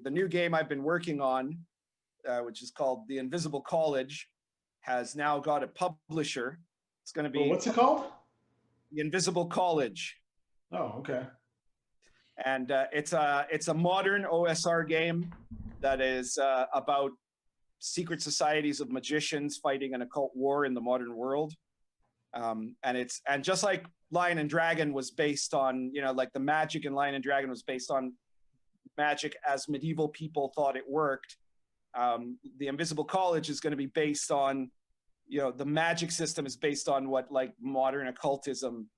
the new game I've been working on, which is called The Invisible College, has now got a publisher. It's going to be what's it called? The Invisible College. Oh, okay. And it's a modern OSR game that is about secret societies of magicians fighting an occult war in the modern world. And just like Lion and Dragon was based on, like the magic in Lion and Dragon was based on magic as medieval people thought it worked. The Invisible College is going to be based on, the magic system is based on what like modern occultism,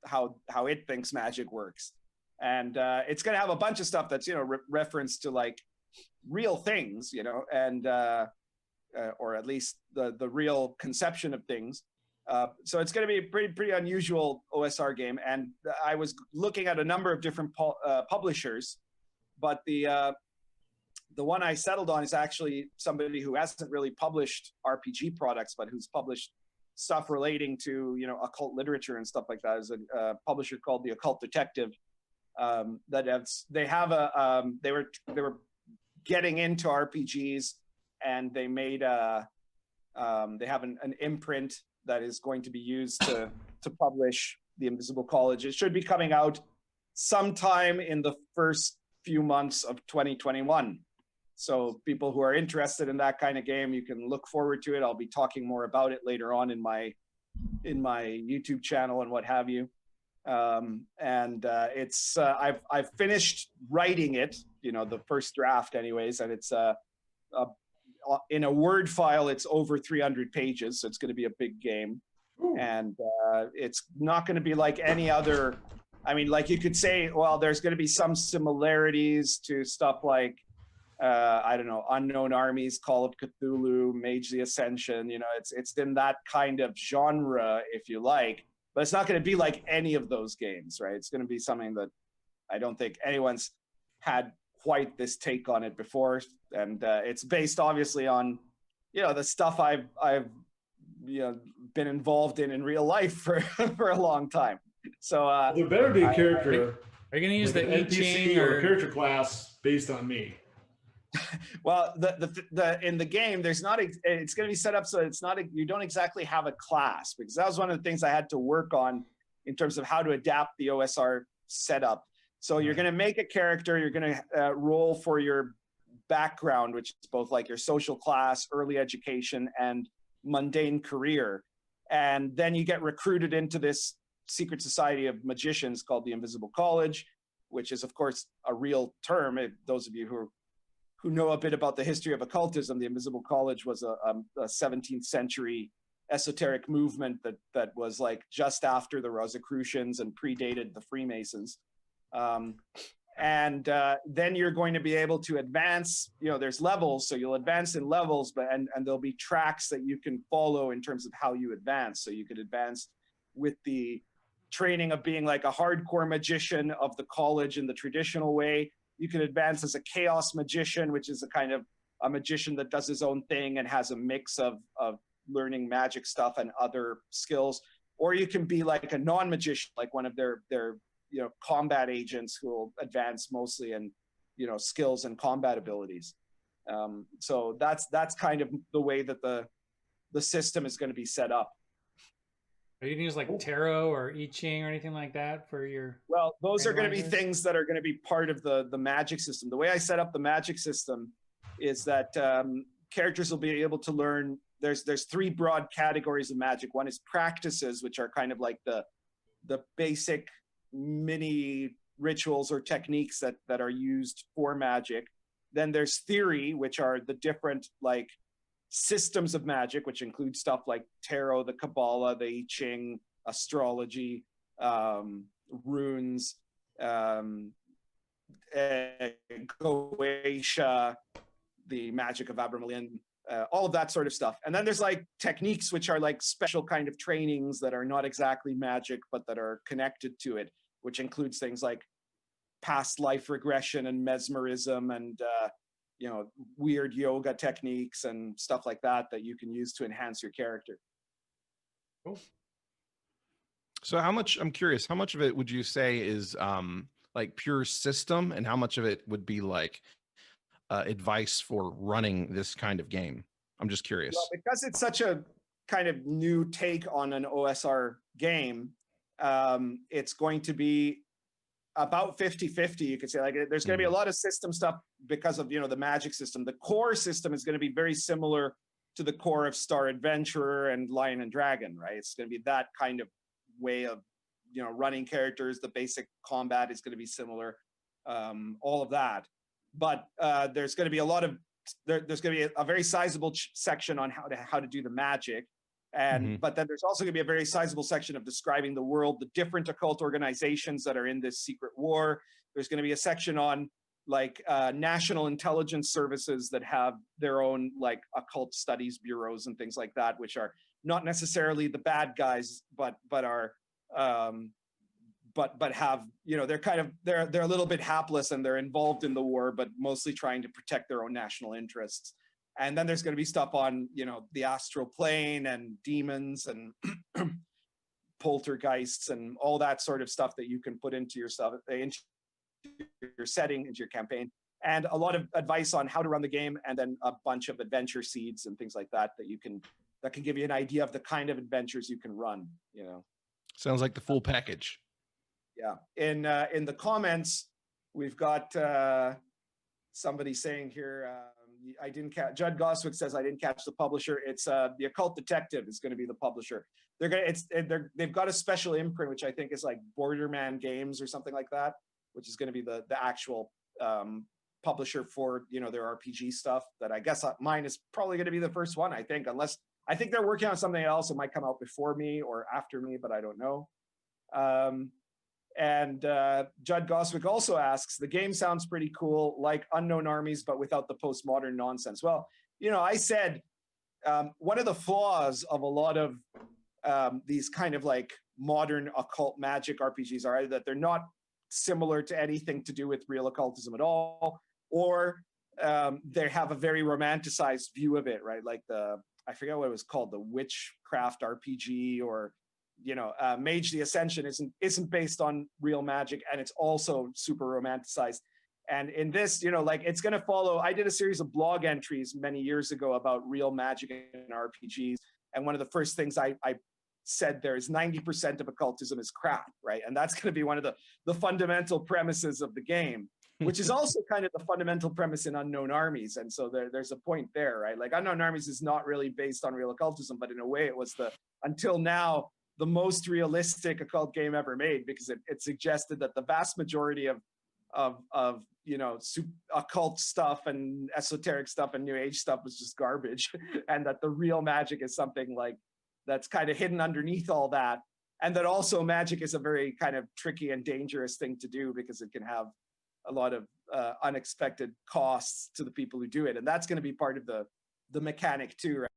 how it thinks magic works. And it's going to have a bunch of stuff that's, reference to like real things, and or at least the real conception of things. So it's going to be a pretty unusual OSR game. And I was looking at a number of different publishers, but the one I settled on is actually somebody who hasn't really published RPG products, but who's published stuff relating to, occult literature and stuff like that. Is a publisher called The Occult Detective. They were getting into RPGs, and they made they have an imprint that is going to be used to publish The Invisible College. It should be coming out sometime in the first few months of 2021. So people who are interested in that kind of game, you can look forward to it. I'll be talking more about it later on in my YouTube channel and what have you. It's I've finished writing it, the first draft anyways, and it's in a Word file, it's over 300 pages, so it's going to be a big game. Ooh. And it's not going to be like any other. I mean, like you could say, well, there's going to be some similarities to stuff like I don't know, Unknown Armies, Call of Cthulhu, Mage the Ascension. It's in that kind of genre, if you like. But it's not going to be like any of those games, right? It's going to be something that I don't think anyone's had quite this take on it before, and it's based obviously on, the stuff I've been involved in real life for for a long time. So there better be a character. Are you going to use like the an NPC or a character class based on me? Well, the in the game, there's not. It's going to be set up so it's not. You don't exactly have a class, because that was one of the things I had to work on in terms of how to adapt the OSR setup. So you're going to make a character. You're going to roll for your background, which is both like your social class, early education, and mundane career. And then you get recruited into this secret society of magicians called the Invisible College, which is, of course, a real term. Those of you who know a bit about the history of occultism, the Invisible College was a 17th century esoteric movement that was like just after the Rosicrucians and predated the Freemasons. Then you're going to be able to advance, there's levels, so you'll advance in levels, and there'll be tracks that you can follow in terms of how you advance. So you could advance with the training of being like a hardcore magician of the college in the traditional way. You can advance as a chaos magician, which is a kind of a magician that does his own thing and has a mix of learning magic stuff and other skills. Or you can be like a non-magician, like one of their combat agents who will advance mostly in, skills and combat abilities. So that's kind of the way that the system is going to be set up. Are you going to use like tarot or I Ching or anything like that for your... Well, those are going to be things that are going to be part of the magic system. The way I set up the magic system is that characters will be able to learn... There's three broad categories of magic. One is practices, which are kind of like the basic mini rituals or techniques that are used for magic. Then there's theory, which are the different like systems of magic, which include stuff like tarot, the Kabbalah, the I Ching, astrology, runes, Goetia, the magic of Abramelin, all of that sort of stuff. And then there's like techniques, which are like special kind of trainings that are not exactly magic, but that are connected to it, which includes things like past life regression and mesmerism and weird yoga techniques and stuff like that you can use to enhance your character. Cool. So I'm curious, how much of it would you say is like pure system, and how much of it would be like advice for running this kind of game? I'm just curious. Well, because it's such a kind of new take on an OSR game, it's going to be about 50-50, you could say. Like, there's going to be a lot of system stuff because of, the magic system. The core system is going to be very similar to the core of Star Adventurer and Lion and Dragon, right? It's going to be that kind of way of, running characters. The basic combat is going to be similar, all of that. But there's going to be there's going to be a very sizable section on how to do the magic. And but then there's also going to be a very sizable section of describing the world, the different occult organizations that are in this secret war. There's going to be a section on like national intelligence services that have their own like occult studies bureaus and things like that, which are not necessarily the bad guys, but are but have, they're a little bit hapless and they're involved in the war, but mostly trying to protect their own national interests. And then there's going to be stuff on, the astral plane and demons and poltergeists and all that sort of stuff that you can put into your stuff, into your setting, into your campaign. And a lot of advice on how to run the game, and then a bunch of adventure seeds and things like that that can give you an idea of the kind of adventures you can run. Sounds like the full package. Yeah. In the comments, we've got somebody saying here, I didn't catch. Judd Goswick says I didn't catch the publisher. It's the Occult Detective is going to be the publisher. They've got a special imprint, which I think is like Bordermen Games or something like that, which is going to be the actual publisher for their RPG stuff. That I guess mine is probably going to be the first one. I think, unless I think they're working on something else. It might come out before me or after me, but I don't know. And Judd Goswick also asks, the game sounds pretty cool, like Unknown Armies, but without the postmodern nonsense. Well, I said one of the flaws of a lot of these kind of like modern occult magic RPGs are either that they're not similar to anything to do with real occultism at all, or they have a very romanticized view of it, right? Like I forget what it was called, the Witchcraft RPG, or Mage the Ascension isn't based on real magic, and it's also super romanticized. And in this, it's going to follow. I did a series of blog entries many years ago about real magic in RPGs, and one of the first things I said there is 90% of occultism is crap, right? And that's going to be one of the fundamental premises of the game, which is also kind of the fundamental premise in Unknown Armies. And so there's a point there, right? Like Unknown Armies is not really based on real occultism, but in a way it was until now, the most realistic occult game ever made, because it suggested that the vast majority of occult stuff and esoteric stuff and new age stuff was just garbage, and that the real magic is something like that's kind of hidden underneath all that, and that also magic is a very kind of tricky and dangerous thing to do because it can have a lot of unexpected costs to the people who do it, and that's going to be part of the mechanic too, right?